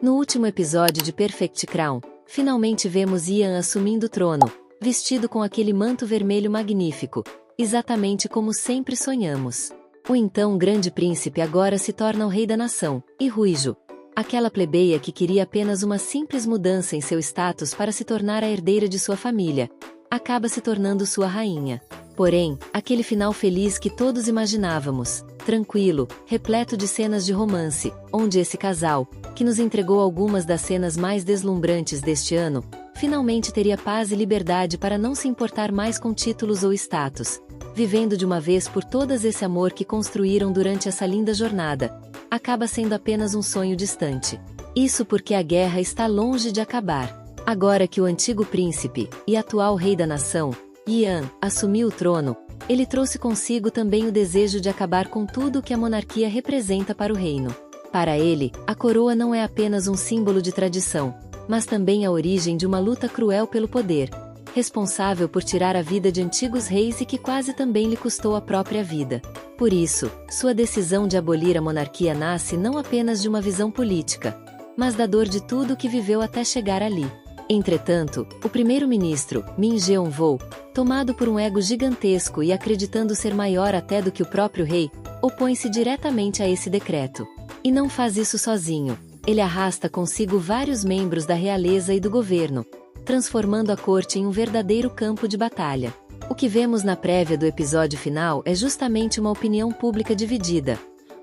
No último episódio de Perfect Crown, finalmente vemos Ian assumindo o trono, vestido com aquele manto vermelho magnífico, exatamente como sempre sonhamos. O então grande príncipe agora se torna o rei da nação, e Ruijo, aquela plebeia que queria apenas uma simples mudança em seu status para se tornar a herdeira de sua família, acaba se tornando sua rainha. Porém, aquele final feliz que todos imaginávamos, tranquilo, repleto de cenas de romance, onde esse casal, que nos entregou algumas das cenas mais deslumbrantes deste ano, finalmente teria paz e liberdade para não se importar mais com títulos ou status, vivendo de uma vez por todas esse amor que construíram durante essa linda jornada, acaba sendo apenas um sonho distante. Isso porque a guerra está longe de acabar. Agora que o antigo príncipe, e atual rei da nação, Ian, assumiu o trono, ele trouxe consigo também o desejo de acabar com tudo o que a monarquia representa para o reino. Para ele, a coroa não é apenas um símbolo de tradição, mas também a origem de uma luta cruel pelo poder, responsável por tirar a vida de antigos reis e que quase também lhe custou a própria vida. Por isso, sua decisão de abolir a monarquia nasce não apenas de uma visão política, mas da dor de tudo o que viveu até chegar ali. Entretanto, o primeiro-ministro, Min Jeon-woo, tomado por um ego gigantesco e acreditando ser maior até do que o próprio rei, opõe-se diretamente a esse decreto. E não faz isso sozinho, ele arrasta consigo vários membros da realeza e do governo, transformando a corte em um verdadeiro campo de batalha. O que vemos na prévia do episódio final é justamente uma opinião pública dividida,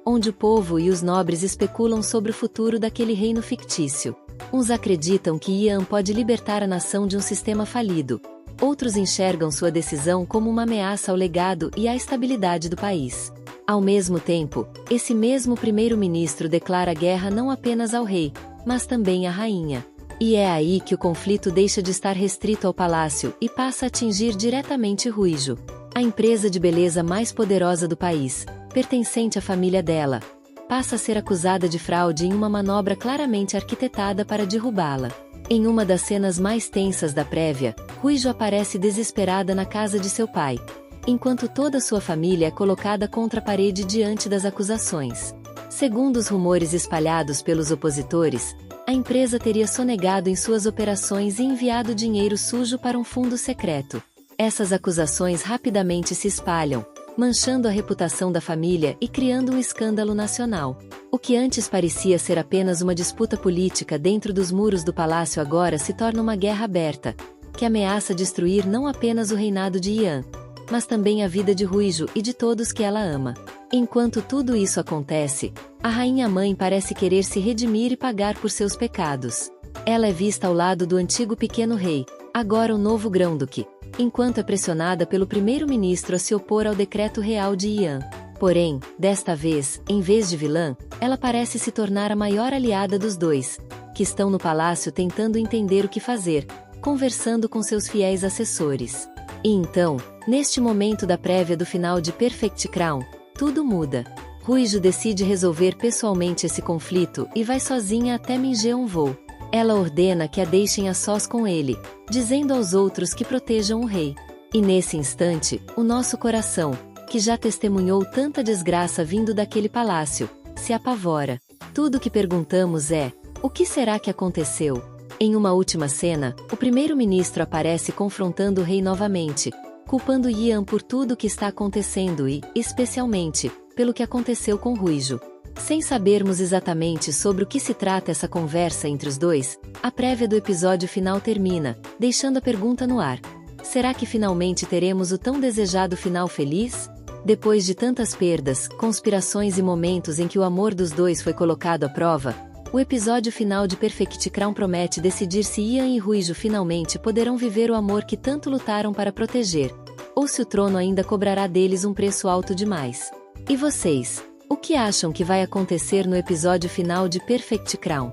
onde o povo e os nobres especulam sobre o futuro daquele reino fictício. Uns acreditam que Ian pode libertar a nação de um sistema falido, outros enxergam sua decisão como uma ameaça ao legado e à estabilidade do país. Ao mesmo tempo, esse mesmo primeiro-ministro declara guerra não apenas ao rei, mas também à rainha. E é aí que o conflito deixa de estar restrito ao palácio e passa a atingir diretamente Ruijo, a empresa de beleza mais poderosa do país, pertencente à família dela, passa a ser acusada de fraude em uma manobra claramente arquitetada para derrubá-la. Em uma das cenas mais tensas da prévia, Ruijo aparece desesperada na casa de seu pai, enquanto toda sua família é colocada contra a parede diante das acusações. Segundo os rumores espalhados pelos opositores, a empresa teria sonegado em suas operações e enviado dinheiro sujo para um fundo secreto. Essas acusações rapidamente se espalham, manchando a reputação da família e criando um escândalo nacional. O que antes parecia ser apenas uma disputa política dentro dos muros do palácio agora se torna uma guerra aberta, que ameaça destruir não apenas o reinado de Ian, mas também a vida de Ruijo e de todos que ela ama. Enquanto tudo isso acontece, a rainha-mãe parece querer se redimir e pagar por seus pecados. Ela é vista ao lado do antigo pequeno rei, agora o novo grão-duque, enquanto é pressionada pelo primeiro-ministro a se opor ao decreto real de Ian. Porém, desta vez, em vez de vilã, ela parece se tornar a maior aliada dos dois, que estão no palácio tentando entender o que fazer, conversando com seus fiéis assessores. E então, neste momento da prévia do final de Perfect Crown, tudo muda. Ruijo decide resolver pessoalmente esse conflito e vai sozinha até Min Jeon-woo. Ela ordena que a deixem a sós com ele, dizendo aos outros que protejam o rei. E nesse instante, o nosso coração, que já testemunhou tanta desgraça vindo daquele palácio, se apavora. Tudo o que perguntamos é: o que será que aconteceu? Em uma última cena, o primeiro-ministro aparece confrontando o rei novamente, culpando Ian por tudo o que está acontecendo e, especialmente, pelo que aconteceu com Ruijo. Sem sabermos exatamente sobre o que se trata essa conversa entre os dois, a prévia do episódio final termina, deixando a pergunta no ar. Será que finalmente teremos o tão desejado final feliz? Depois de tantas perdas, conspirações e momentos em que o amor dos dois foi colocado à prova, o episódio final de Perfect Crown promete decidir se Ian e Ruijo finalmente poderão viver o amor que tanto lutaram para proteger, ou se o trono ainda cobrará deles um preço alto demais. E vocês? O que acham que vai acontecer no episódio final de Perfect Crown?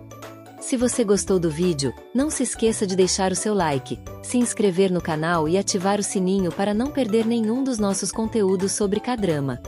Se você gostou do vídeo, não se esqueça de deixar o seu like, se inscrever no canal e ativar o sininho para não perder nenhum dos nossos conteúdos sobre K-drama.